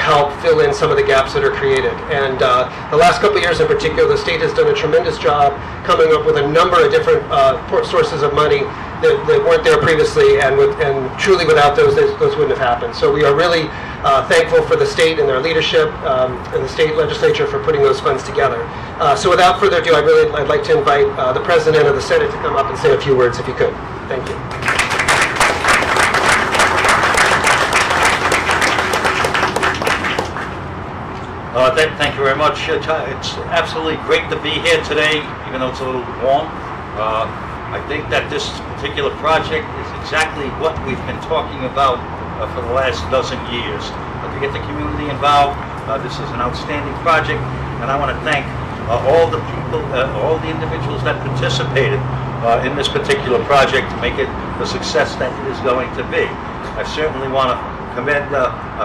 help fill in some of the gaps that are created. And the last couple of years in particular, the state has done a tremendous job coming up with a number of different sources of money that weren't there previously, and truly without those wouldn't have happened. So we are really thankful for the state and their leadership and the state legislature for putting those funds together. So without further ado, I'd like to invite the President of the Senate to come up and say a few words, if you could. Thank you. Thank you very much. It's absolutely great to be here today, even though it's a little warm. I think that this particular project is exactly what we've been talking about for the last dozen years. To get the community involved, this is an outstanding project, and I want to thank all the people, all the individuals that participated in this particular project to make it the success that it is going to be. I certainly want to commend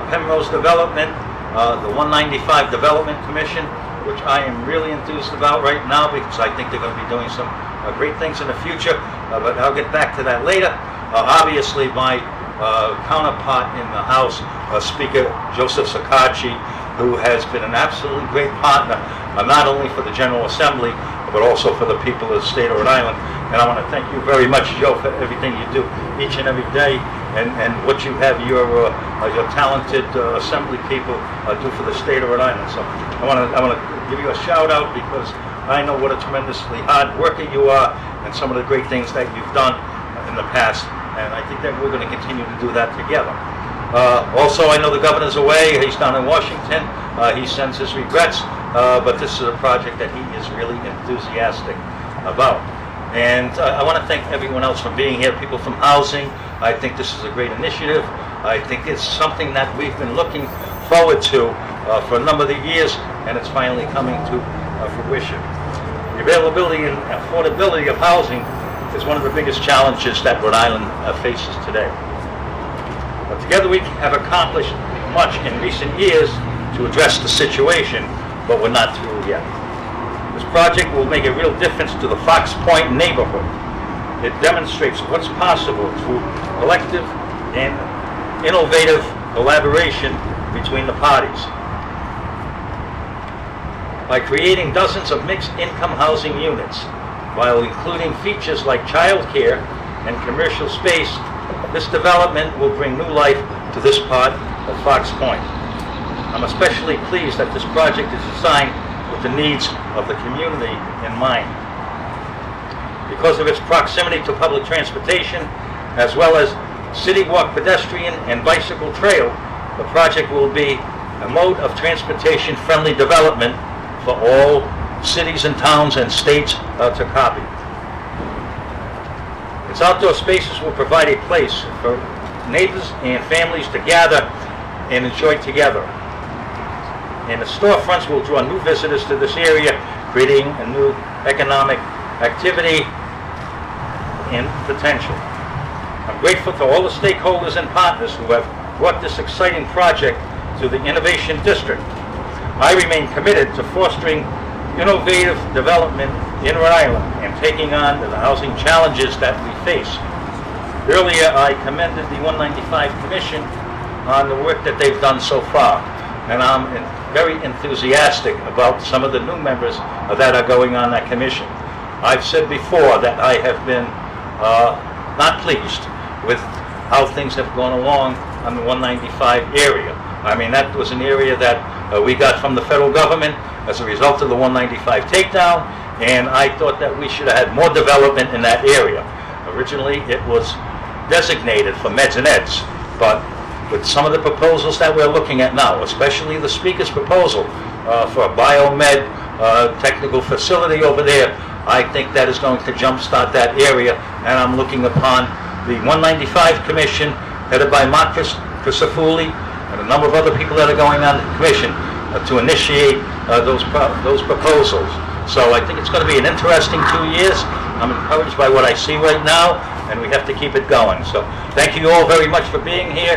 Penrose Development, the 195 Development Commission, which I am really enthused about right now because I think they're going to be doing some great things in the future, but I'll get back to that later. Obviously, my counterpart in the House, Speaker Joseph Sakachi, who has been an absolutely great partner, not only for the General Assembly, but also for the people of the state of Rhode Island. And I want to thank you very much, Joe, for everything you do each and every day, and what you have your talented Assembly people do for the state of Rhode Island. So I want to give you a shout out because I know what a tremendously hard worker you are and some of the great things that you've done in the past. And I think that we're going to continue to do that together. Also, I know the governor's away. He's down in Washington. He sends his regrets, but this is a project that he is really enthusiastic about. And I want to thank everyone else for being here, people from housing. I think this is a great initiative. I think it's something that we've been looking forward to for a number of years, and it's finally coming to fruition. The availability and affordability of housing is one of the biggest challenges that Rhode Island faces today. But together we have accomplished much in recent years to address the situation, but we're not through yet. This project will make a real difference to the Fox Point neighborhood. It demonstrates what's possible through collective and innovative collaboration between the parties. By creating dozens of mixed-income housing units, while including features like childcare and commercial space, this development will bring new life to this part of Fox Point. I'm especially pleased that this project is designed with the needs of the community in mind. Because of its proximity to public transportation, as well as city walk, pedestrian, and bicycle trail, the project will be a mode of transportation-friendly development for all cities and towns and states to copy. Its outdoor spaces will provide a place for neighbors and families to gather and enjoy together. And the storefronts will draw new visitors to this area, creating a new economic activity and potential. I'm grateful to all the stakeholders and partners who have brought this exciting project to the Innovation District. I remain committed to fostering innovative development in Rhode Island and taking on the housing challenges that we face. Earlier, I commended the 195 Commission on the work that they've done so far, and I'm very enthusiastic about some of the new members that are going on that commission. I've said before that I have been not pleased with how things have gone along on the 195 area. I mean, that was an area that we got from the federal government as a result of the 195 takedown, and I thought that we should have had more development in that area. Originally, it was designated for meds and eds, but with some of the proposals that we're looking at now, especially the Speaker's proposal for a biomed technical facility over there, I think that is going to jumpstart that area, and I'm looking upon the 195 Commission, headed by Mark Crisafulli, and a number of other people that are going on the commission to initiate those proposals. So I think it's going to be an interesting 2 years. I'm encouraged by what I see right now, and we have to keep it going. So thank you all very much for being here.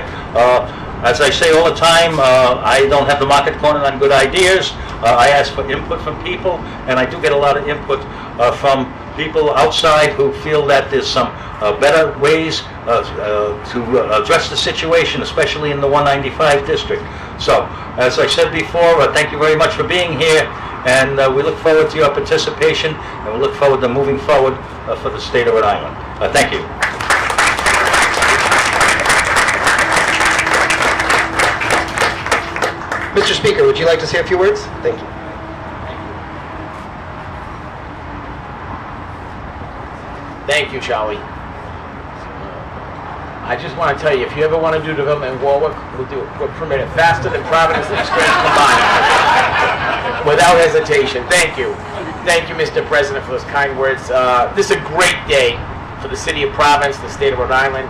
As I say all the time, I don't have the market corner on good ideas. I ask for input from people, and I do get a lot of input from people outside who feel that there's some better ways to address the situation, especially in the 195 district. So As I said before, thank you very much for being here, and we look forward to your participation, and we look forward to moving forward for the state of Rhode Island. Thank you. Mr. Speaker, would you like to say a few words? Thank you. Thank you, Charlie. I just want to tell you, if you ever want to do development in Warwick, we'll permit it faster than Providence and Scranton combined. Without hesitation. Thank you. Thank you, Mr. President, for those kind words. This is a great day for the city of Providence, the state of Rhode Island.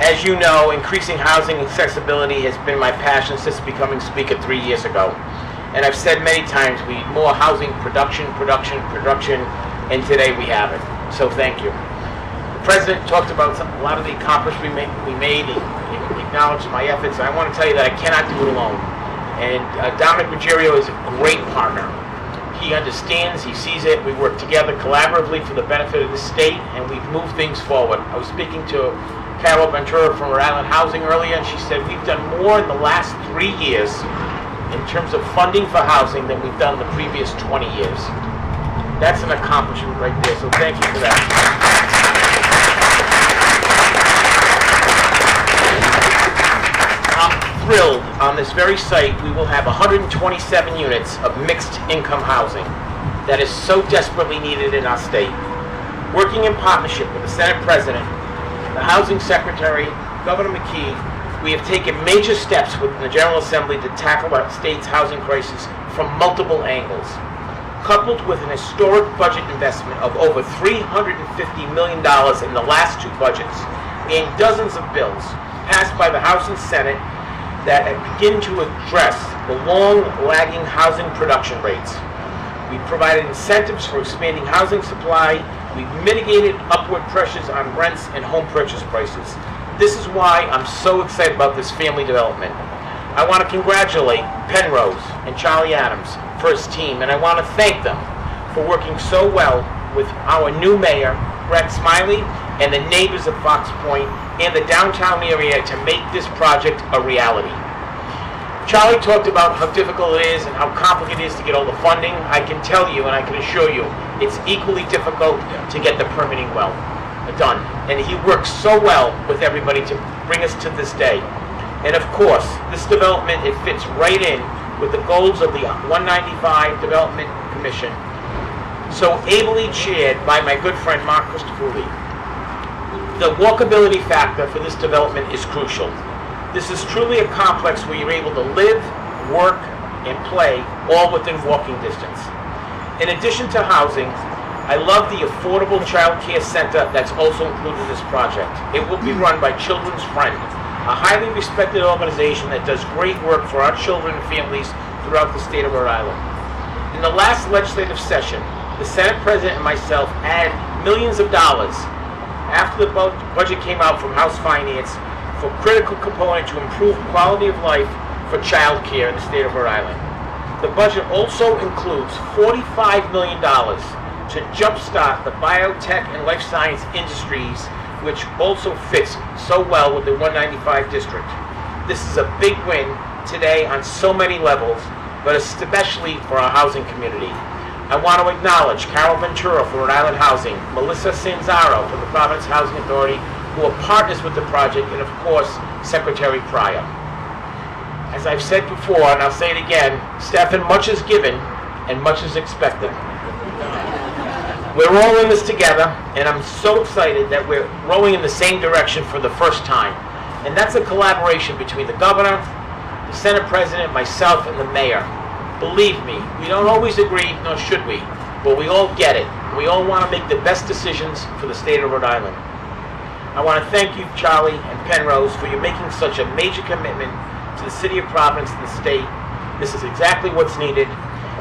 As you know, increasing housing accessibility has been my passion since becoming Speaker 3 years ago. And I've said many times, we need more housing production, and today we have it. So thank you. The President talked about a lot of the accomplishments we made. He acknowledged my efforts. I want to tell you that I cannot do it alone. And Dominic Ruggiero is a great partner. He understands, he sees it. We work together collaboratively for the benefit of the state, and we've moved things forward. I was speaking to Carol Ventura from Rhode Island Housing earlier, and she said we've done more in the last 3 years in terms of funding for housing than we've done in the previous 20 years. That's an accomplishment right there, so thank you for that. I'm thrilled. On this very site, we will have 127 units of mixed income housing that is so desperately needed in our state. Working in partnership with the Senate President, the Housing Secretary, Governor McKee, we have taken major steps within the General Assembly to tackle our state's housing crisis from multiple angles. Coupled with an historic budget investment of over $350 million in the last 2 budgets, and dozens of bills passed by the House and Senate that begin to address the long-lagging housing production rates. We provided incentives for expanding housing supply. We've mitigated upward pressures on rents and home purchase prices. This is why I'm so excited about this family development. I want to congratulate Penrose and Charlie Adams for his team, and I want to thank them for working so well with our new mayor, Brett Smiley, and the neighbors of Fox Point and the downtown area to make this project a reality. Charlie talked about how difficult it is and how complicated it is to get all the funding. I can tell you and I can assure you it's equally difficult to get the permitting done. And he works so well with everybody to bring us to this day. And of course, this development, it fits right in with the goals of the I-195 Development Commission, so ably chaired by my good friend Mark Christopherli. The walkability factor for this development is crucial. This is truly a complex where you're able to live, work, and play all within walking distance. In addition to housing, I love the Affordable Child Care Center that's also included in this project. It will be run by Children's Friend, a highly respected organization that does great work for our children and families throughout the state of Rhode Island. In the last legislative session, the Senate President and myself added millions of dollars after the budget came out from House Finance for critical component to improve quality of life for child care in the state of Rhode Island. The budget also includes $45 million to jumpstart the biotech and life science industries, which also fits so well with the 195 district. This is a big win today on so many levels, but especially for our housing community. I want to acknowledge Carol Ventura for Rhode Island Housing, Melissa Sanzaro from the Providence Housing Authority, who are partners with the project, and of course, Secretary Pryor. As I've said before, and I'll say it again, Stefan, much is given and much is expected. We're all in this together, and I'm so excited that we're rowing in the same direction for the first time. And that's a collaboration between the governor, the Senate President, myself, and the mayor. Believe me, we don't always agree, nor should we, but we all get it. We all want to make the best decisions for the state of Rhode Island. I want to thank you, Charlie and Penrose, for your making such a major commitment to the city of Providence and the state. This is exactly what's needed,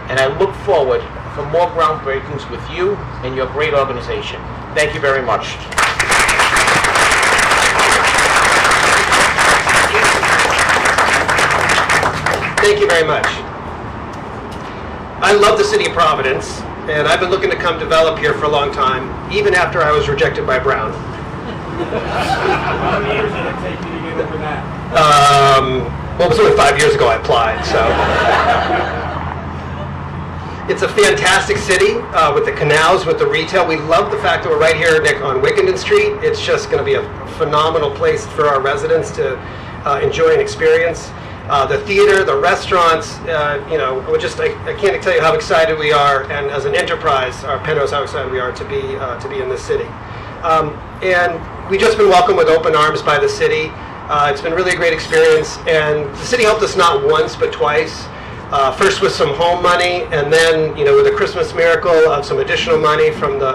and I look forward for more groundbreakings with you and your great organization. Thank you very much. Thank you very much. I love the city of Providence, and I've been looking to come develop here for a long time, even after I was rejected by Brown. How many years did it take you to get over that? Well, it was only 5 years ago I applied, so. It's a fantastic city with the canals, with the retail. We love the fact that we're right here, Nick, on Wickenden Street. It's just going to be a phenomenal place for our residents to enjoy and experience. The theater, the restaurants, I can't tell you how excited we are, and as an enterprise, our penthouse, how excited we are to be in this city. And we've just been welcomed with open arms by the city. It's been really a great experience, and the city helped us not once but twice. First with some home money, and then with a Christmas miracle of some additional money from the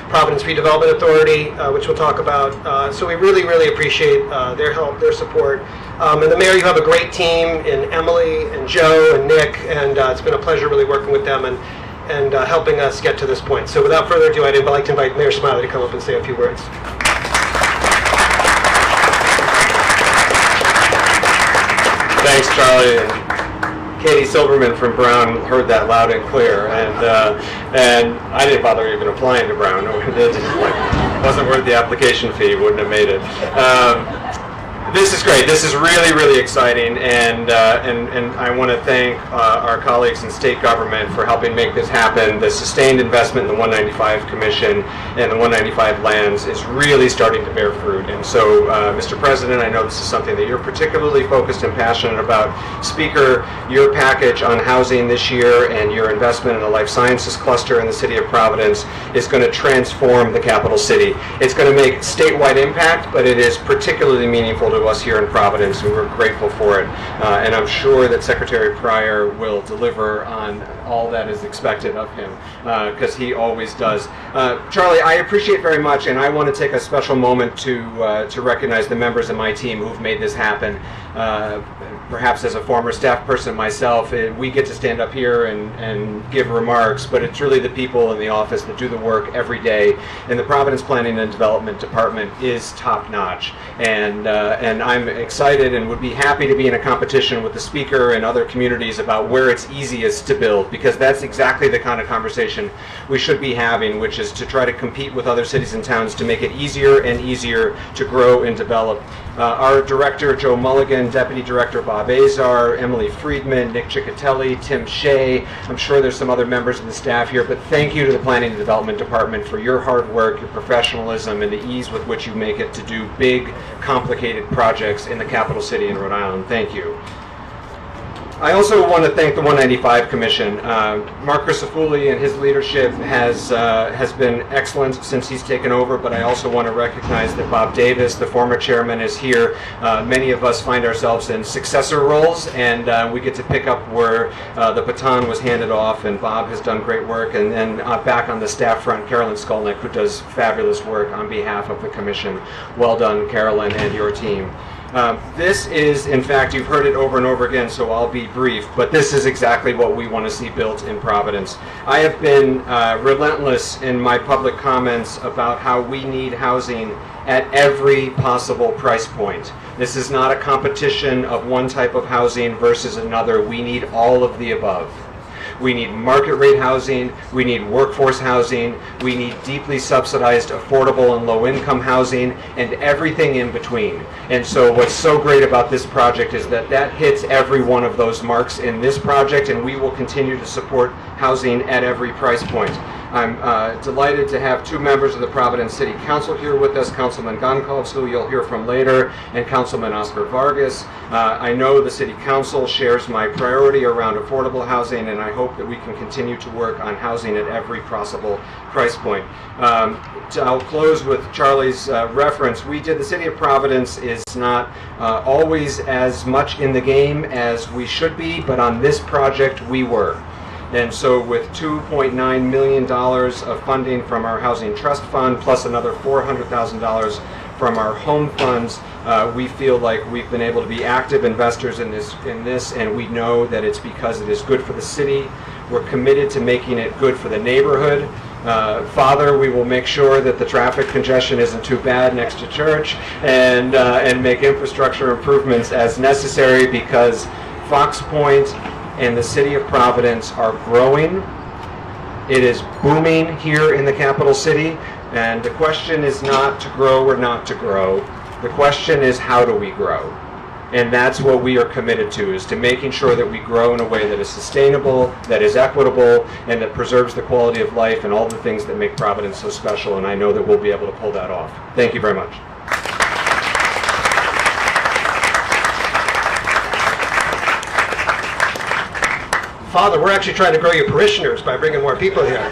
Providence Redevelopment Authority, which we'll talk about. So we really, really appreciate their help, their support. And the mayor, you have a great team in Emily and Joe and Nick, and it's been a pleasure really working with them and helping us get to this point. So without further ado, I'd like to invite Mayor Smiley to come up and say a few words. Thanks, Charlie. And Katie Silverman from Brown heard that loud and clear, and I didn't bother even applying to Brown. It wasn't worth the application fee. Wouldn't have made it. This is great. This is really, really exciting, and I want to thank our colleagues in state government for helping make this happen. The sustained investment in the 195 Commission and the 195 lands is really starting to bear fruit. And so, Mr. President, I know this is something that you're particularly focused and passionate about. Speaker, your package on housing this year and your investment in the life sciences cluster in the city of Providence is going to transform the capital city. It's going to make statewide impact, but it is particularly meaningful to us here in Providence, and we're grateful for it. And I'm sure that Secretary Pryor will deliver on all that is expected of him, because he always does. Charlie, I appreciate very much, and I want to take a special moment to recognize the members of my team who've made this happen. Perhaps as a former staff person myself, we get to stand up here and give remarks, but it's really the people in the office that do the work every day. And the Providence Planning and Development Department is top-notch. And I'm excited and would be happy to be in a competition with the Speaker and other communities about where it's easiest to build, because that's exactly the kind of conversation we should be having, which is to try to compete with other cities and towns to make it easier and easier to grow and develop. Our Director, Joe Mulligan, Deputy Director Bob Azar, Emily Friedman, Nick Ciccatelli, Tim Shea. I'm sure there's some other members of the staff here, but thank you to the Planning and Development Department for your hard work, your professionalism, and the ease with which you make it to do big, complicated projects in the capital city in Rhode Island. Thank you. I also want to thank the 195 Commission. Mark Crisafulli and his leadership has been excellent since he's taken over, but I also want to recognize that Bob Davis, the former chairman, is here. Many of us find ourselves in successor roles, and we get to pick up where the baton was handed off, and Bob has done great work. And then back on the staff front, Carolyn Skolnick, who does fabulous work on behalf of the Commission. Well done, Carolyn, and your team. This is, in fact, you've heard it over and over again, so I'll be brief, but this is exactly what we want to see built in Providence. I have been relentless in my public comments about how we need housing at every possible price point. This is not a competition of one type of housing versus another. We need all of the above. We need market rate housing, we need workforce housing, we need deeply subsidized, affordable and low income housing, and everything in between. And so what's so great about this project is that hits every one of those marks in this project, and we will continue to support housing at every price point. I'm delighted to have two members of the Providence City Council here with us, Councilman Gonkovs, who you'll hear from later, and Councilman Oscar Vargas. I know the City Council shares my priority around affordable housing, and I hope that we can continue to work on housing at every possible price point. I'll close with Charlie's reference. The City of Providence is not always as much in the game as we should be, but on this project we were. And so with $2.9 million of funding from our Housing Trust Fund, plus another $400,000 from our home funds, we feel like we've been able to be active investors in this, and we know that it's because it is good for the city. We're committed to making it good for the neighborhood. Father, we will make sure that the traffic congestion isn't too bad next to church, and make infrastructure improvements as necessary, because Fox Point and the city of Providence are growing. It is booming here in the capital city, and the question is not to grow or not to grow. The question is, how do we grow? And that's what we are committed to, is to making sure that we grow in a way that is sustainable, that is equitable, and that preserves the quality of life and all the things that make Providence so special. And I know that we'll be able to pull that off. Thank you very much. Father, we're actually trying to grow your parishioners by bringing more people here.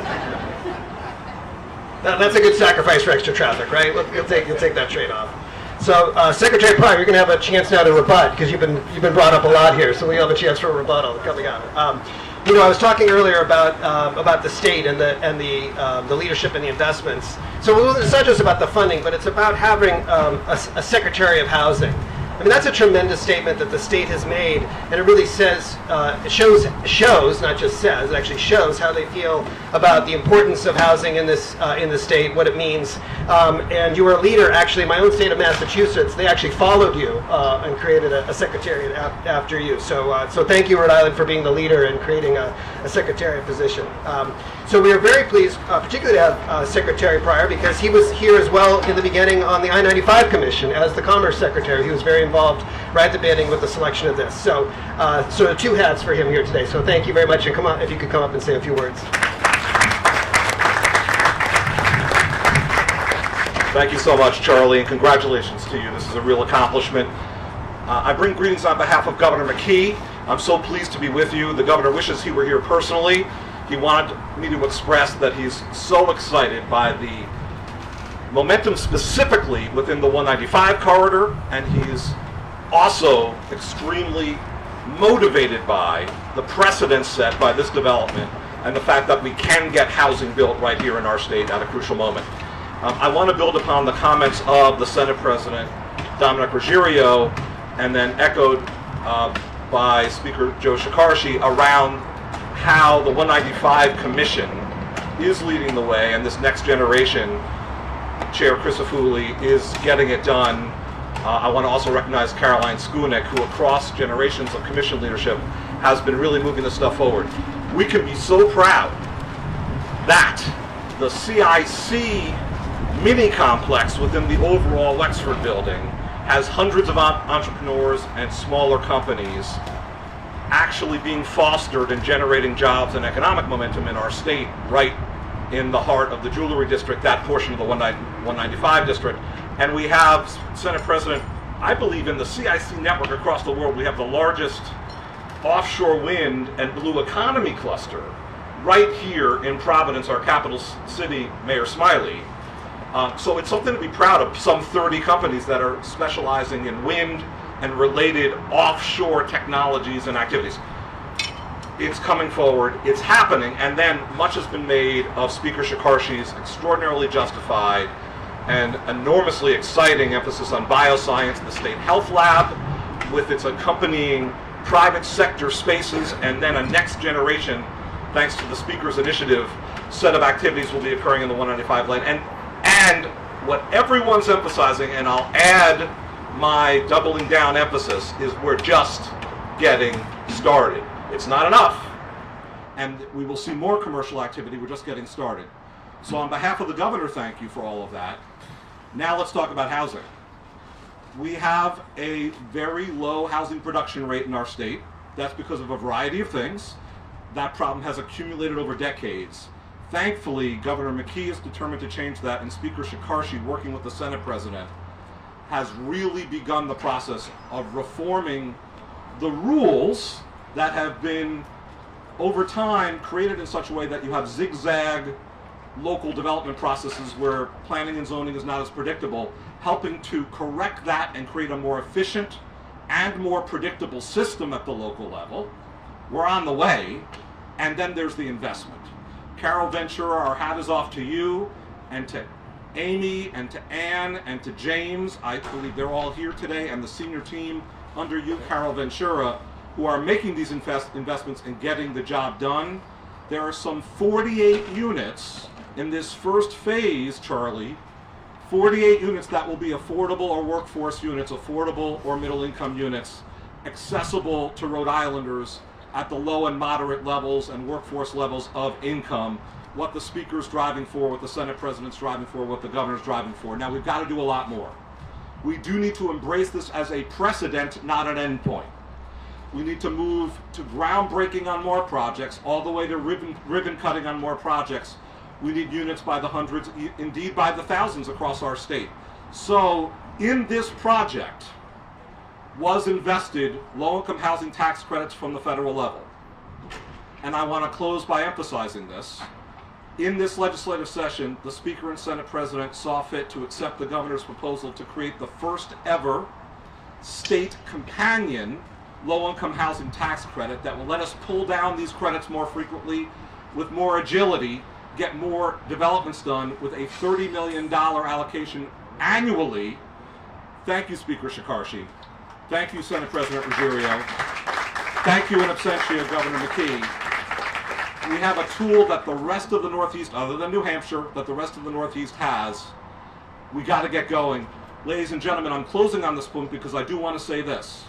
That's a good sacrifice for extra traffic, right? You'll take that trade-off. So, Secretary Prime, you're going to have a chance now to rebut, because you've been brought up a lot here, so we have a chance for a rebuttal coming out. I was talking earlier about the state and the leadership and the investments. So it's not just about the funding, but it's about having a Secretary of Housing. I mean, that's a tremendous statement that the state has made, and it really says, it shows, not just says, it actually shows how they feel about the importance of housing in the state, what it means. And you were a leader, actually, in my own state of Massachusetts. They actually followed you and created a secretariat after you. So thank you, Rhode Island, for being the leader and creating a secretariat position. So we are very pleased, particularly to have Secretary Pryor, because he was here as well in the beginning on the I-95 Commission as the Commerce Secretary. He was very involved right at the beginning with the selection of this. So sort of two hats for him here today. So thank you very much, and come on, if you could come up and say a few words. Thank you so much, Charlie, and congratulations to you. This is a real accomplishment. I bring greetings on behalf of Governor McKee. I'm so pleased to be with you. The governor wishes he were here personally. He wanted me to express that he's so excited by the momentum specifically within the 195 corridor, and he's also extremely motivated by the precedent set by this development and the fact that we can get housing built right here in our state at a crucial moment. I want to build upon the comments of the Senate President, Dominic Ruggiero, and then echoed by Speaker Joe Shekarchi around how the 195 Commission is leading the way, and this next generation, Chair Chris Afuli, is getting it done. I want to also recognize Caroline Skunik, who across generations of commission leadership has been really moving this stuff forward. We can be so proud that the CIC mini complex within the overall Wexford building has hundreds of entrepreneurs and smaller companies actually being fostered and generating jobs and economic momentum in our state, right in the heart of the Jewelry District, that portion of the 195 District. And we have, Senate President, I believe in the CIC network across the world, we have the largest offshore wind and blue economy cluster right here in Providence, our capital city, Mayor Smiley. So it's something to be proud of, some 30 companies that are specializing in wind and related offshore technologies and activities. It's coming forward, it's happening, and then much has been made of Speaker Shekarchi's extraordinarily justified and enormously exciting emphasis on bioscience, the State Health Lab, with its accompanying private sector spaces, and then a next generation, thanks to the Speaker's initiative, set of activities will be occurring in the 195 lane. And what everyone's emphasizing, and I'll add my doubling down emphasis, is we're just getting started. It's not enough, and we will see more commercial activity. We're just getting started. So on behalf of the governor, thank you for all of that. Now let's talk about housing. We have a very low housing production rate in our state. That's because of a variety of things. That problem has accumulated over decades. Thankfully, Governor McKee is determined to change that, and Speaker Shekarchi, working with the Senate President, has really begun the process of reforming the rules that have been, over time, created in such a way that you have zigzag local development processes where planning and zoning is not as predictable, helping to correct that and create a more efficient and more predictable system at the local level. We're on the way, and then there's the investment. Carol Ventura, our hat is off to you, and to Amy, and to Ann, and to James. I believe they're all here today, and the senior team under you, Carol Ventura, who are making these investments and getting the job done. There are some 48 units in this first phase, Charlie, 48 units that will be affordable or workforce units, affordable or middle income units, accessible to Rhode Islanders at the low and moderate levels and workforce levels of income, what the Speaker's driving for, what the Senate President's driving for, what the Governor's driving for. Now, we've got to do a lot more. We do need to embrace this as a precedent, not an endpoint. We need to move to groundbreaking on more projects, all the way to ribbon cutting on more projects. We need units by the hundreds, indeed by the thousands across our state. So in this project was invested low-income housing tax credits from the federal level. And I want to close by emphasizing this. In this legislative session, the Speaker and Senate President saw fit to accept the governor's proposal to create the first ever state companion low-income housing tax credit that will let us pull down these credits more frequently with more agility, get more developments done with a $30 million allocation annually. Thank you, Speaker Shekarchi. Thank you, Senate President Ruggiero. Thank you in absentia, Governor McKee. We have a tool that the rest of the Northeast, other than New Hampshire, that the rest of the Northeast has. We got to get going. Ladies and gentlemen, I'm closing on this point because I do want to say this.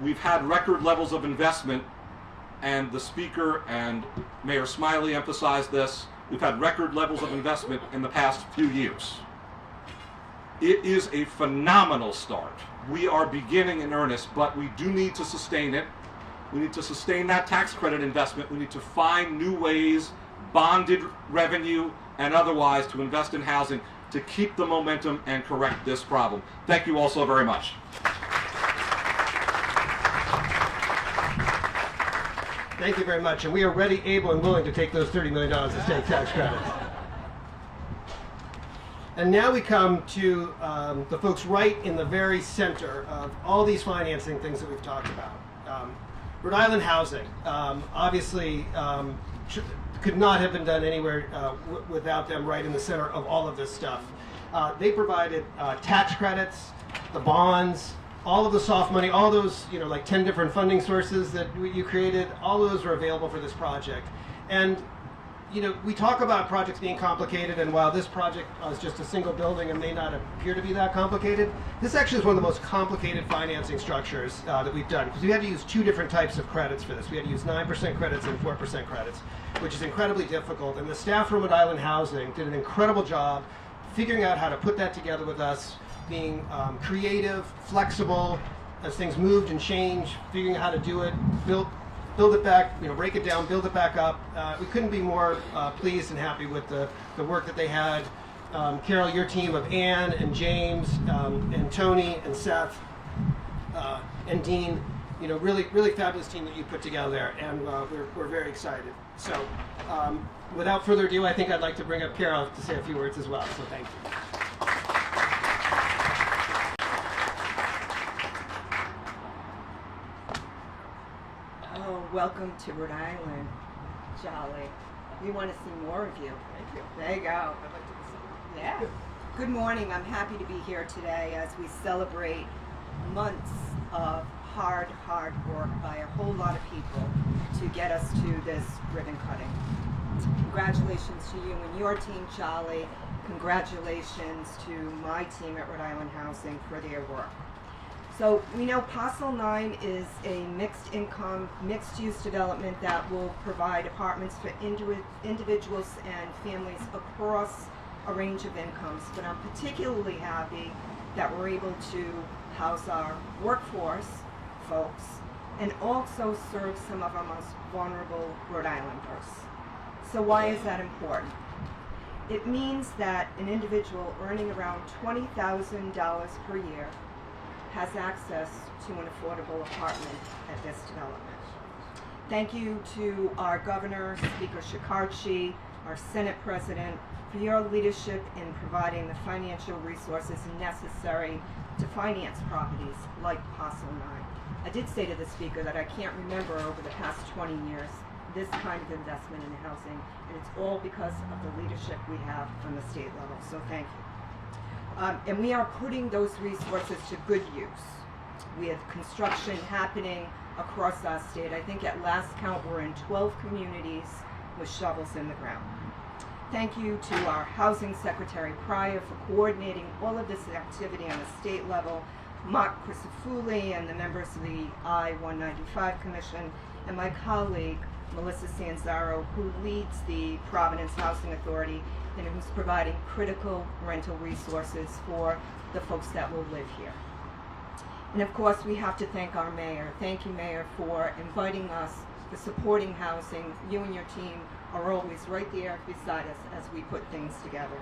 We've had record levels of investment, and the Speaker and Mayor Smiley emphasized this. We've had record levels of investment in the past few years. It is a phenomenal start. We are beginning in earnest, but we do need to sustain it. We need to sustain that tax credit investment. We need to find new ways, bonded revenue and otherwise, to invest in housing to keep the momentum and correct this problem. Thank you all so very much. Thank you very much. And we are ready, able, and willing to take those $30 million of state tax credits. And now we come to the folks right in the very center of all these financing things that we've talked about. Rhode Island Housing, obviously, could not have been done anywhere without them right in the center of all of this stuff. They provided tax credits, the bonds, all of the soft money, all those, like 10 different funding sources that you created, all those are available for this project. And we talk about projects being complicated, and while this project is just a single building and may not appear to be that complicated, this actually is one of the most complicated financing structures that we've done, because we had to use two different types of credits for this. We had to use 9% credits and 4% credits, which is incredibly difficult. And the staff from Rhode Island Housing did an incredible job figuring out how to put that together with us, being creative, flexible, as things moved and changed, figuring out how to do it, build it back, break it down, build it back up. We couldn't be more pleased and happy with the work that they had. Carol, your team of Ann and James and Tony and Seth and Dean, really fabulous team that you put together there, and we're very excited. So without further ado, I think I'd like to bring up Carol to say a few words as well, so thank you. Welcome to Rhode Island, Jolly. We want to see more of you. Thank you. There you go. Yeah. Good morning. I'm happy to be here today as we celebrate months of hard work by a whole lot of people to get us to this ribbon cutting. Congratulations to you and your team, Jolly. Congratulations to my team at Rhode Island Housing for their work. So we know Parcel 9 is a mixed income, mixed use development that will provide apartments for individuals and families across a range of incomes. But I'm particularly happy that we're able to house our workforce folks and also serve some of our most vulnerable Rhode Islanders. So why is that important? It means that an individual earning around $20,000 per year has access to an affordable apartment at this development. Thank you to our Governor, Speaker Shekarchi, our Senate President, for your leadership in providing the financial resources necessary to finance properties like Parcel 9. I did say to the Speaker that I can't remember over the past 20 years this kind of investment in housing, and it's all because of the leadership we have on the state level, so thank you. And we are putting those resources to good use. We have construction happening across our state. I think at last count we're in 12 communities with shovels in the ground. Thank you to our Housing Secretary Pryor for coordinating all of this activity on the state level, Mark Crisafulli and the members of the I-195 Commission, and my colleague Melissa Sanzaro, who leads the Providence Housing Authority and who's providing critical rental resources for the folks that will live here. And of course, we have to thank our mayor. Thank you, Mayor, for inviting us, for supporting housing. You and your team are always right there beside us as we put things together.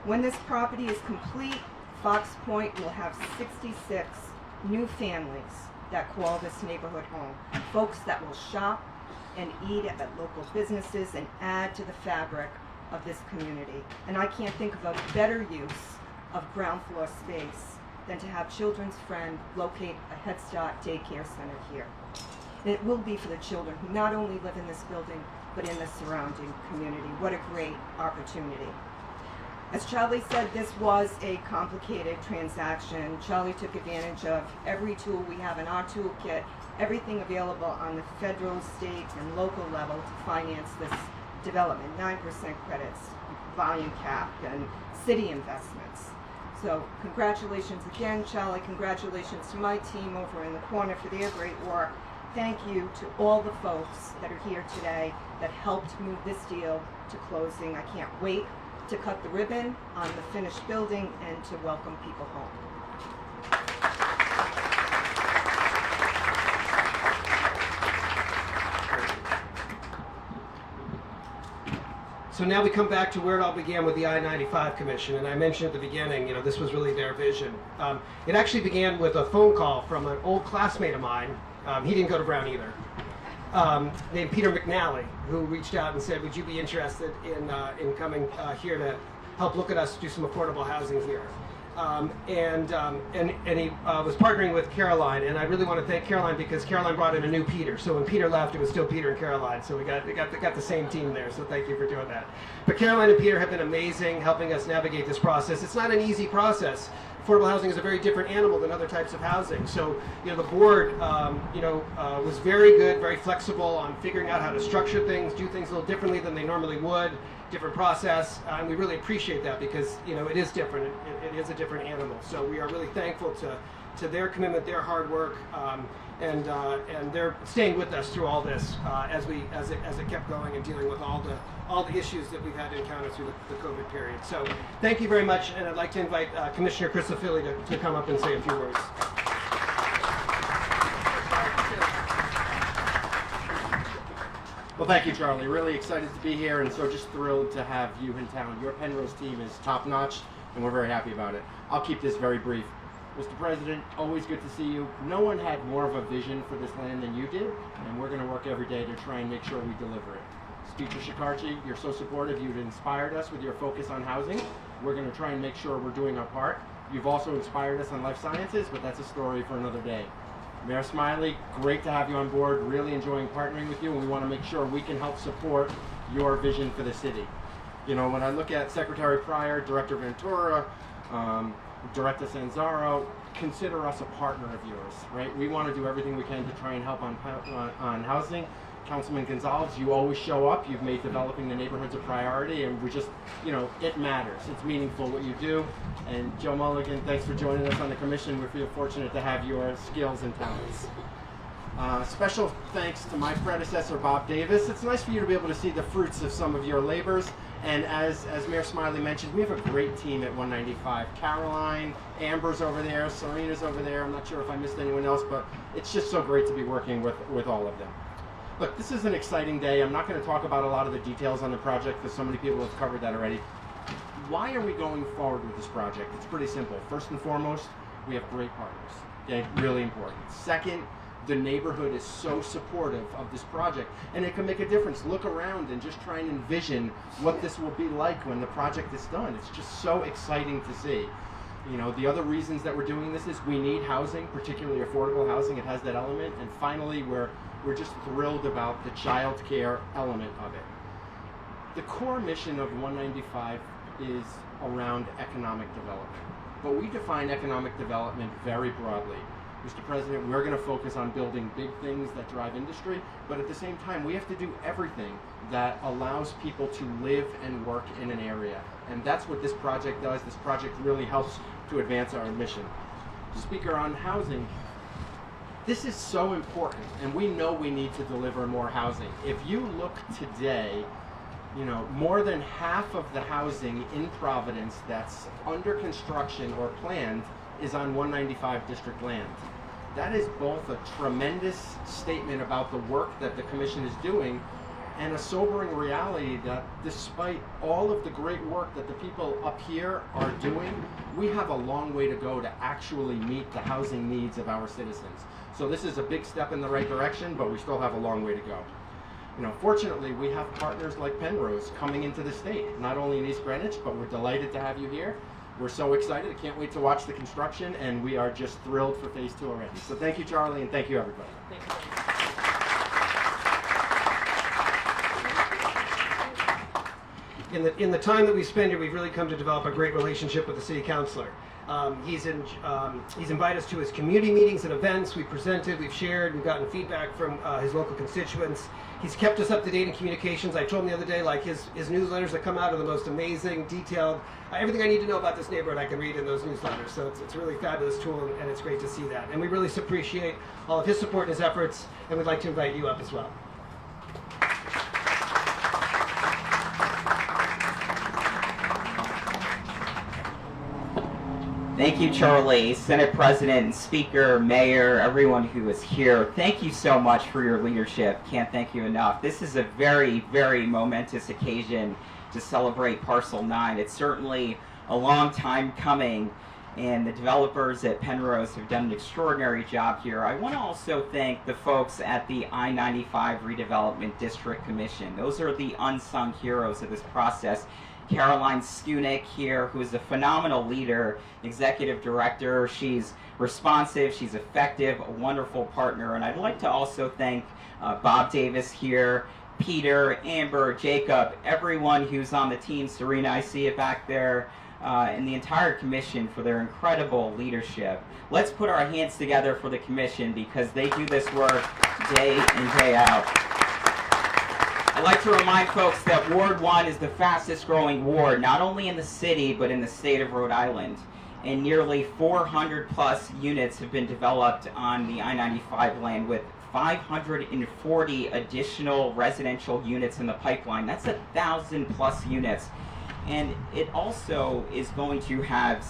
When this property is complete, Fox Point will have 66 new families that call this neighborhood home. Folks that will shop and eat at local businesses and add to the fabric of this community. And I can't think of a better use of ground floor space than to have Children's Friend locate a Head Start daycare center here. And it will be for the children who not only live in this building, but in the surrounding community. What a great opportunity. As Charlie said, this was a complicated transaction. Charlie took advantage of every tool we have in our toolkit, everything available on the federal, state, and local level to finance this development. 9% credits, volume cap, and city investments. So congratulations again, Charlie. Congratulations to my team over in the corner for their great work. Thank you to all the folks that are here today that helped move this deal to closing. I can't wait to cut the ribbon on the finished building and to welcome people home. So now we come back to where it all began with the I-95 Commission, and I mentioned at the beginning, this was really their vision. It actually began with a phone call from an old classmate of mine. He didn't go to Brown either. Named Peter McNally, who reached out and said, "Would you be interested in coming here to help look at us do some affordable housing here?" And he was partnering with Caroline, and I really want to thank Caroline because Caroline brought in a new Peter. So when Peter left, it was still Peter and Caroline. So we got the same team there. So thank you for doing that. But Caroline and Peter have been amazing, helping us navigate this process. It's not an easy process. Affordable housing is a very different animal than other types of housing. So the board was very good, very flexible on figuring out how to structure things, do things a little differently than they normally would. Different process, and we really appreciate that because it is different. It is a different animal. So we are really thankful to their commitment, their hard work, and they're staying with us through all this as it kept going and dealing with all the issues that we've had to encounter through the COVID period. So thank you very much, and I'd like to invite Commissioner Chris O'Philly to come up and say a few words. Well, thank you, Charlie. Really excited to be here and so just thrilled to have you in town. Your Penrose team is top-notch, and we're very happy about it. I'll keep this very brief. Mr. President, always good to see you. No one had more of a vision for this land than you did, and we're going to work every day to try and make sure we deliver it. Speaker Shikarchi, you're so supportive. You've inspired us with your focus on housing. We're going to try and make sure we're doing our part. You've also inspired us on life sciences, but that's a story for another day. Mayor Smiley, great to have you on board. Really enjoying partnering with you, and we want to make sure we can help support your vision for the city. When I look at Secretary Pryor, Director Ventura, Director Sanzaro, consider us a partner of yours, right? We want to do everything we can to try and help on housing. Councilman Gonzalez, you always show up. You've made developing the neighborhoods a priority, and we just, it matters. It's meaningful what you do. And Joe Mulligan, thanks for joining us on the commission. We feel fortunate to have your skills and talents. Special thanks to my predecessor, Bob Davis. It's nice for you to be able to see the fruits of some of your labors. And as Mayor Smiley mentioned, we have a great team at 195. Caroline, Amber's over there, Serena's over there. I'm not sure if I missed anyone else, but it's just so great to be working with all of them. Look, this is an exciting day. I'm not going to talk about a lot of the details on the project because so many people have covered that already. Why are we going forward with this project? It's pretty simple. First and foremost, we have great partners. Okay, really important. Second, the neighborhood is so supportive of this project, and it can make a difference. Look around and just try and envision what this will be like when the project is done. It's just so exciting to see. The other reasons that we're doing this is we need housing, particularly affordable housing. It has that element. And finally, we're just thrilled about the child care element of it. The core mission of 195 is around economic development, but we define economic development very broadly. Mr. President, we're going to focus on building big things that drive industry, but at the same time, we have to do everything that allows people to live and work in an area. And that's what this project does. This project really helps to advance our mission. Speaker, on housing, this is so important, and we know we need to deliver more housing. If you look today, You know, more than half of the housing in Providence that's under construction or planned is on 195 district land. That is both a tremendous statement about the work that the commission is doing and a sobering reality that despite all of the great work that the people up here are doing, we have a long way to go to actually meet the housing needs of our citizens. So this is a big step in the right direction, but we still have a long way to go. You know, fortunately, we have partners like Penrose coming into the state, not only in East Greenwich, but we're delighted to have you here. We're so excited. I can't wait to watch the construction, and we are just thrilled for phase 2 already. So thank you, Charlie, and thank you, everybody. In the time that we spend here, we've really come to develop a great relationship with the city councilor. He's invited us to his community meetings and events. We've presented, we've shared, we've gotten feedback from his local constituents. He's kept us up to date in communications. I told him the other day, like his newsletters that come out are the most amazing, detailed. Everything I need to know about this neighborhood I can read in those newsletters. So it's a really fabulous tool, and it's great to see that. And we really appreciate all of his support and his efforts, and we'd like to invite you up as well. Thank you, Charlie, Senate President, Speaker, Mayor, everyone who is here. Thank you so much for your leadership. Can't thank you enough. This is a very, very momentous occasion to celebrate Parcel 9. It's certainly a long time coming, and the developers at Penrose have done an extraordinary job here. I want to also thank the folks at the I-95 Redevelopment District Commission. Those are the unsung heroes of this process. Caroline Skunick here, who is a phenomenal leader, executive director. She's responsive, she's effective, a wonderful partner. And I'd like to also thank Bob Davis here, Peter, Amber, Jacob, everyone who's on the team. Serena, I see it back there, and the entire commission for their incredible leadership. Let's put our hands together for the commission because they do this work day in, day out. I'd like to remind folks that Ward 1 is the fastest growing ward, not only in the city, but in the state of Rhode Island. And nearly 400 plus units have been developed on the I-95 land with 540 additional residential units in the pipeline. That's 1,000 plus units. And it also is going to have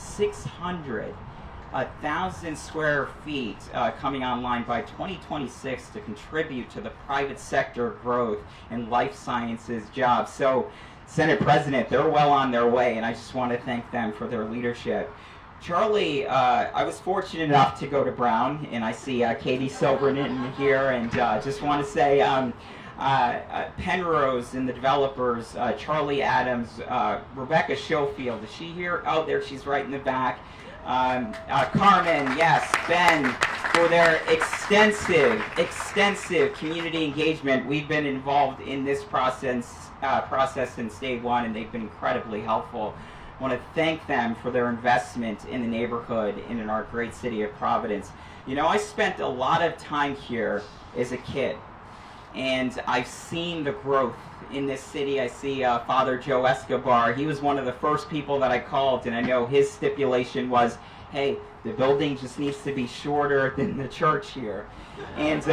1,000 square feet coming online by 2026 to contribute to the private sector growth and life sciences jobs. So, Senate President, they're well on their way, and I just want to thank them for their leadership. Charlie, I was fortunate enough to go to Brown, and I see Katie Silverman here, and just want to say Penrose and the developers, Charlie Adams, Rebecca Schofield, is she here? Oh, there, she's right in the back. Carmen, yes, Ben, for their extensive community engagement. We've been involved in this process since day one, and they've been incredibly helpful. I want to thank them for their investment in the neighborhood and in our great city of Providence. You know, I spent a lot of time here as a kid, and I've seen the growth in this city. I see Father Joe Escobar. He was one of the first people that I called, and I know his stipulation was, hey, the building just needs to be shorter than the church here. And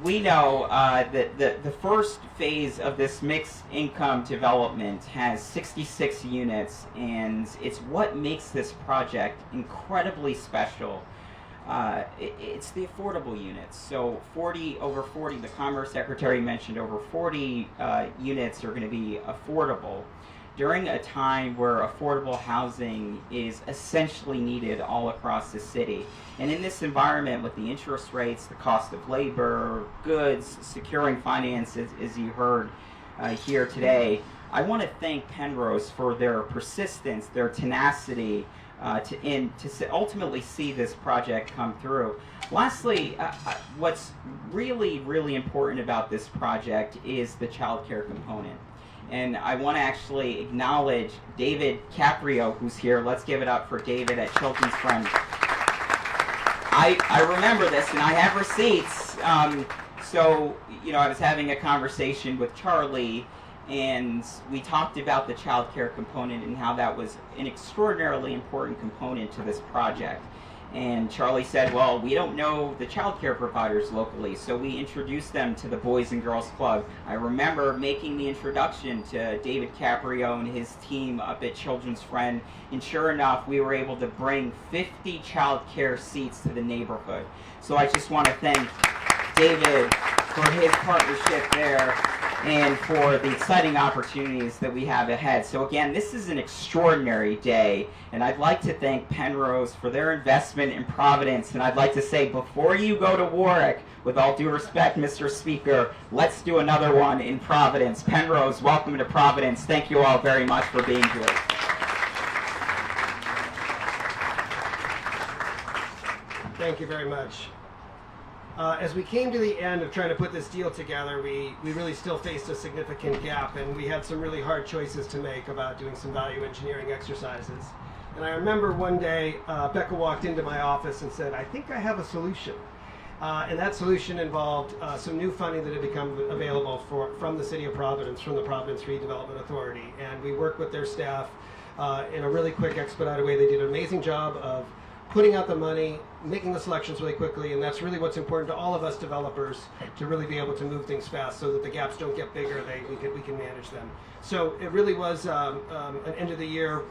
we know that the first phase of this mixed income development has 66 units, and it's what makes this project incredibly special. It's the affordable units. So over 40, the Commerce Secretary mentioned over 40 units are going to be affordable during a time where affordable housing is essentially needed all across the city. And in this environment with the interest rates, the cost of labor, goods, securing finances, as you heard here today, I want to thank Penrose for their persistence, their tenacity, to ultimately see this project come through. Lastly, what's really, really important about this project is the child care component. And I want to actually acknowledge David Caprio, who's here. Let's give it up for David at Children's Friend. I remember this, and I have receipts. So, you know, I was having a conversation with Charlie, and we talked about the child care component and how that was an extraordinarily important component to this project. And Charlie said, well, we don't know the child care providers locally, so we introduced them to the Boys and Girls Club. I remember making the introduction to David Caprio and his team up at Children's Friend, and sure enough, we were able to bring 50 child care seats to the neighborhood. So I just want to thank David for his partnership there and for the exciting opportunities that we have ahead. So again, this is an extraordinary day, and I'd like to thank Penrose for their investment in Providence. And I'd like to say, before you go to Warwick, with all due respect, Mr. Speaker, let's do another one in Providence. Penrose, welcome to Providence. Thank you all very much for being here. Thank you very much. As we came to the end of trying to put this deal together, we really still faced a significant gap, and we had some really hard choices to make about doing some value engineering exercises. And I remember one day, Becca walked into my office and said, I think I have a solution. And that solution involved some new funding that had become available from the City of Providence, from the Providence Redevelopment Authority. And we worked with their staff in a really quick, expedited way. They did an amazing job of putting out the money, making the selections really quickly, and that's really what's important to all of us developers, to really be able to move things fast so that the gaps don't get bigger, we can manage them. So it really was an end of the year,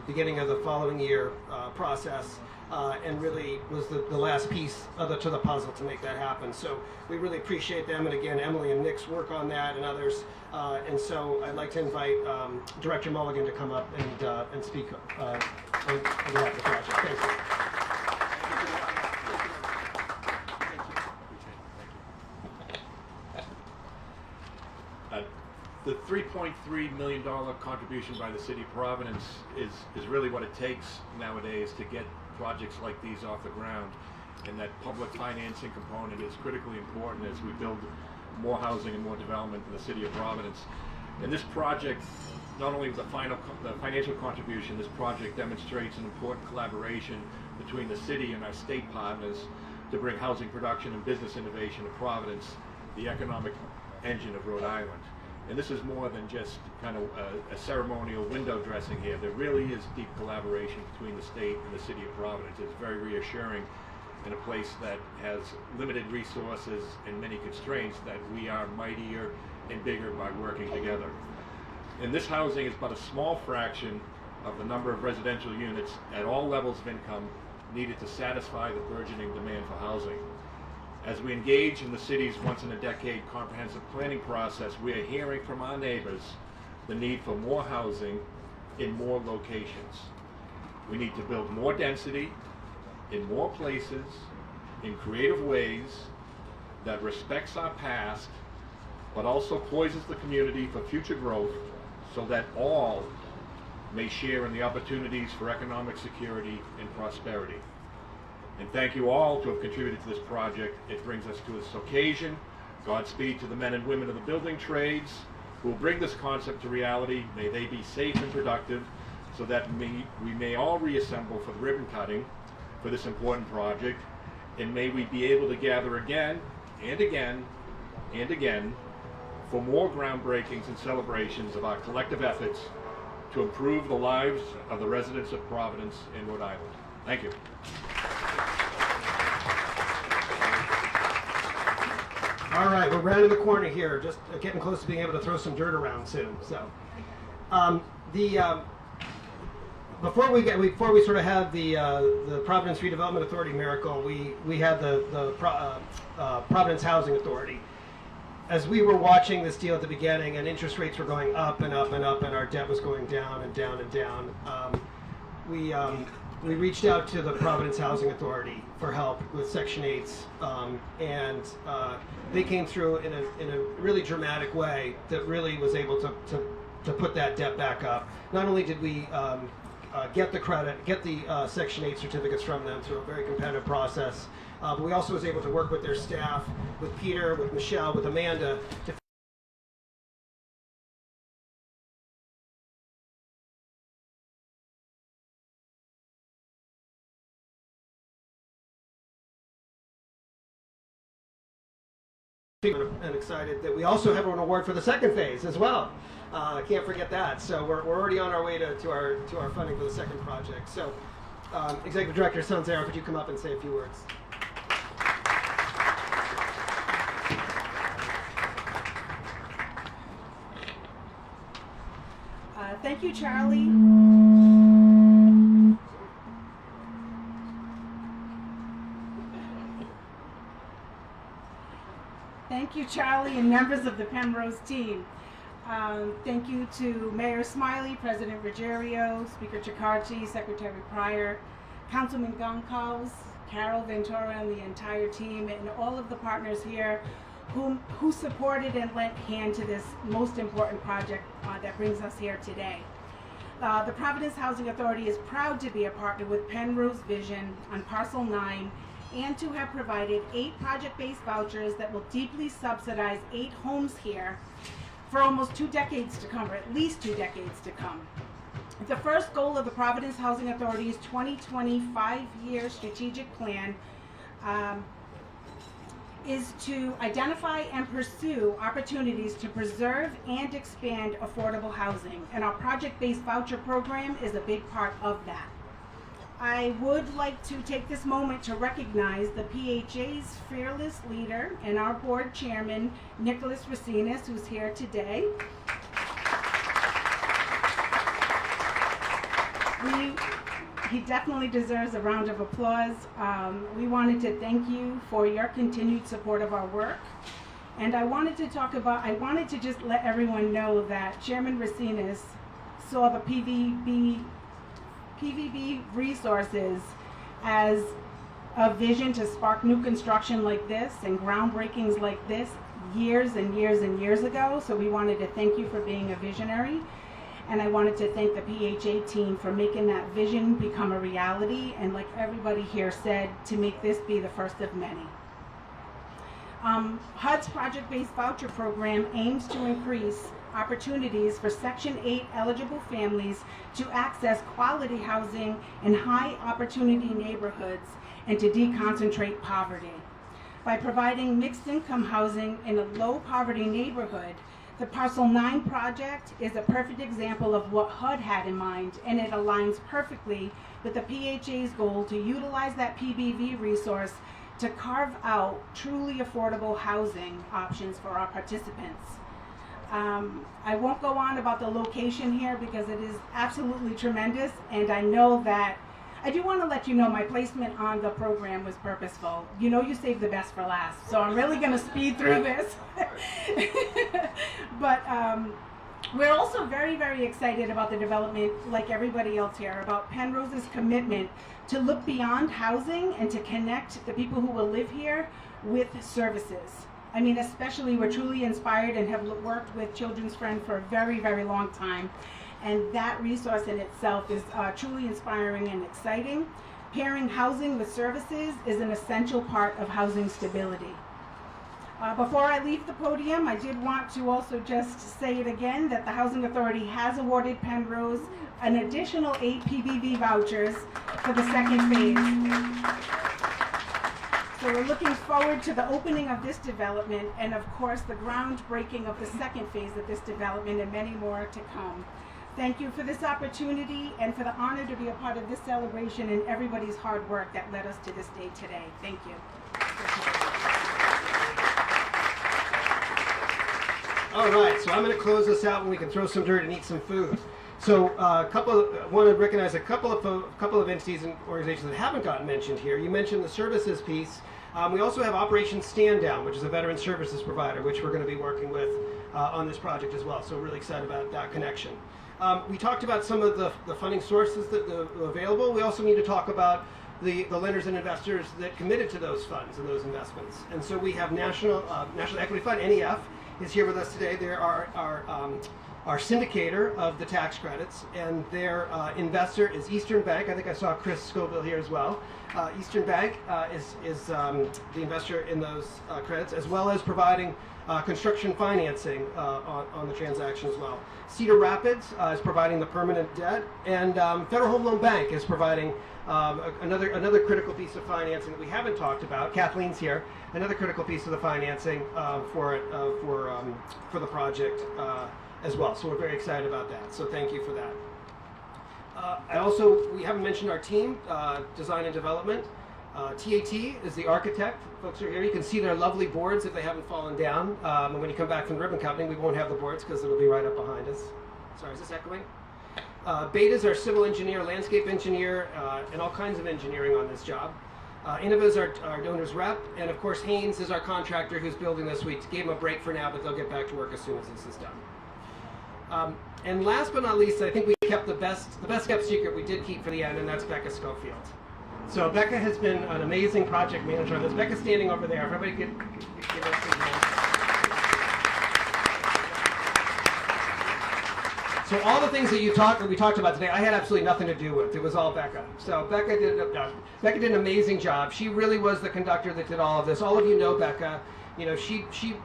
beginning of the following year process, and really was the last piece to the puzzle to make that happen. So we really appreciate them, and again, Emily and Nick's work on that and others. And so I'd like to invite Director Mulligan to come up and speak on behalf of the project. Thank you. The $3.3 million contribution by the City of Providence is really what it takes nowadays to get projects like these off the ground. And that public financing component is critically important as we build more housing and more development in the City of Providence. And this project, not only the financial contribution, this project demonstrates an important collaboration between the city and our state partners to bring housing production and business innovation to Providence, the economic engine of Rhode Island. And this is more than just kind of a ceremonial window dressing here. There really is deep collaboration between the state and the City of Providence. It's very reassuring in a place that has limited resources and many constraints that we are mightier and bigger by working together. And this housing is but a small fraction of the number of residential units at all levels of income needed to satisfy the burgeoning demand for housing. As we engage in the city's once-in-a-decade comprehensive planning process, we are hearing from our neighbors the need for more housing in more locations. We need to build more density in more places, in creative ways that respects our past, but also poises the community for future growth so that all may share in the opportunities for economic security and prosperity. And thank you all to have contributed to this project. It brings us to this occasion. Godspeed to the men and women of the building trades who will bring this concept to reality. May they be safe and productive so that we may all reassemble for the ribbon cutting for this important project. And may we be able to gather again and again and again for more groundbreakings and celebrations of our collective efforts to improve the lives of the residents of Providence and Rhode Island. Thank you. All right, we're rounding the corner here, just getting close to being able to throw some dirt around soon. So, before we sort of had the Providence Redevelopment Authority miracle, we had the Providence Housing Authority. As we were watching this deal at the beginning, and interest rates were going up and up and up, and our debt was going down and down and down, we reached out to the Providence Housing Authority for help with Section 8s, and they came through in a really dramatic way that really was able to put that debt back up. Not only did we get the credit, get the Section 8 certificates from them through a very competitive process, but we also was able to work with their staff, with Peter, with Michelle, with Amanda, to and excited that we also have an award for the second phase as well. Can't forget that. So we're already on our way to our funding for the second project. So Executive Director Sanzera, could you come up and say a few words? Thank you, Charlie. Thank you, Charlie, and members of the Penrose team. Thank you to Mayor Smiley, President Ruggiero, Speaker Chicarchi, Secretary Pryor, Councilman Goncalves, Carol Ventura, and the entire team, and all of the partners here who supported and lent hand to this most important project that brings us here today. The Providence Housing Authority is proud to be a partner with Penrose Vision on Parcel 9 and to have provided 8 project-based vouchers that will deeply subsidize 8 homes here for almost 2 decades to come, or at least 2 decades to come. The first goal of the Providence Housing Authority's 2020 5-year strategic plan is to identify and pursue opportunities to preserve and expand affordable housing, and our project-based voucher program is a big part of that. I would like to take this moment to recognize the PHA's fearless leader and our board chairman, Nicholas Racinas, who's here today. He definitely deserves a round of applause. We wanted to thank you for your continued support of our work. And I wanted to just let everyone know that Chairman Racinas saw the PVB resources as a vision to spark new construction like this and groundbreakings like this years and years and years ago. So we wanted to thank you for being a visionary. And I wanted to thank the PHA team for making that vision become a reality, and like everybody here said, to make this be the first of many. HUD's project-based voucher program aims to increase opportunities for Section 8 eligible families to access quality housing in high opportunity neighborhoods and to deconcentrate poverty. By providing mixed income housing in a low poverty neighborhood, the Parcel 9 project is a perfect example of what HUD had in mind, and it aligns perfectly with the PHA's goal to utilize that PBV resource to carve out truly affordable housing options for our participants. I won't go on about the location here because it is absolutely tremendous, and I know that I do want to let you know my placement on the program was purposeful. You know you save the best for last, so I'm really going to speed through this. But we're also very, very excited about the development, like everybody else here, about Penrose's commitment to look beyond housing and to connect the people who will live here with services. I mean, especially we're truly inspired and have worked with Children's Friend for a very, very long time. And that resource in itself is truly inspiring and exciting. Pairing housing with services is an essential part of housing stability. Before I leave the podium, I did want to also just say it again that the Housing Authority has awarded Penrose an additional 8 PBV vouchers for the second phase. So we're looking forward to the opening of this development and of course the groundbreaking of the second phase of this development and many more to come. Thank you for this opportunity and for the honor to be a part of this celebration and everybody's hard work that led us to this day today. Thank you. All right, so I'm going to close this out and we can throw some dirt and eat some food. So I want to recognize a couple of entities and organizations that haven't gotten mentioned here. You mentioned the services piece. We also have Operation Stand Down, which is a veteran services provider, which we're going to be working with on this project as well. So really excited about that connection. We talked about some of the funding sources that are available. We also need to talk about the lenders and investors that committed to those funds and those investments. And so we have National Equity Fund, NEF, is here with us today. They're our syndicator of the tax credits, and their investor is Eastern Bank. I think I saw Chris Scoville here as well. Eastern Bank is the investor in those credits, as well as providing construction financing on the transaction as well. Cedar Rapids is providing the permanent debt, and Federal Home Loan Bank is providing another critical piece of financing that we haven't talked about. Kathleen's here. Another critical piece of the financing for the project as well. So we're very excited about that. So thank you for that. We haven't mentioned our team, design and development. TAT is the architect. Folks are here. You can see their lovely boards if they haven't fallen down. And when you come back from the ribbon cutting, we won't have the boards because it'll be right up behind us. Sorry, is this echoing? Beta is our civil engineer, landscape engineer, and all kinds of engineering on this job. Innova is our donor's rep, and of course Haynes is our contractor who's building this. We gave them a break for now, but they'll get back to work as soon as this is done. And last but not least, I think we kept the best kept secret we did keep for the end, and that's Becca Schofield. So Becca has been an amazing project manager on this. Becca's standing over there. If everybody could give us a hand. So all the things that we talked about today, I had absolutely nothing to do with. It was all Becca. So Becca did an amazing job. She really was the conductor that did all of this. All of you know Becca. You know,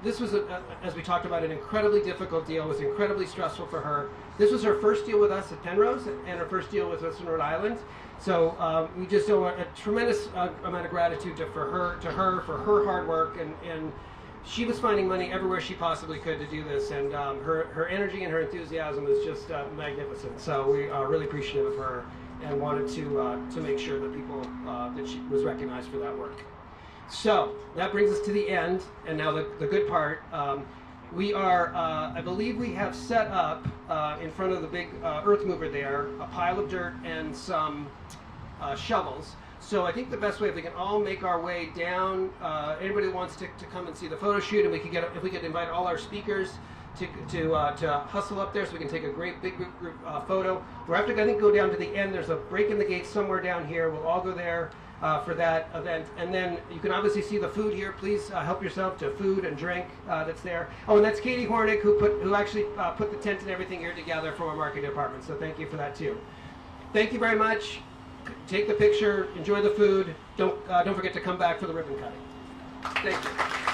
this was, as we talked about, an incredibly difficult deal. It was incredibly stressful for her. This was her first deal with us at Penrose and her first deal with us in Rhode Island. So we just owe a tremendous amount of gratitude to her for her hard work, and she was finding money everywhere she possibly could to do this, and her energy and her enthusiasm was just magnificent. So we are really appreciative of her and wanted to make sure that people that she was recognized for that work. So that brings us to the end, and now the good part. We are, I believe we have set up in front of the big earth mover there a pile of dirt and some shovels. So I think the best way, if we can all make our way down, anybody that wants to come and see the photo shoot, and we could if we could invite all our speakers to hustle up there so we can take a great big group photo. We're have to, I think, go down to the end. There's a break in the gate somewhere down here. We'll all go there for that event, and then you can obviously see the food here. Please help yourself to food and drink that's there. Oh, and that's Katie Hornick who actually put the tent and everything here together from our marketing department. So thank you for that too. Thank you very much. Take the picture, enjoy the food. Don't forget to come back for the ribbon cutting. Thank you.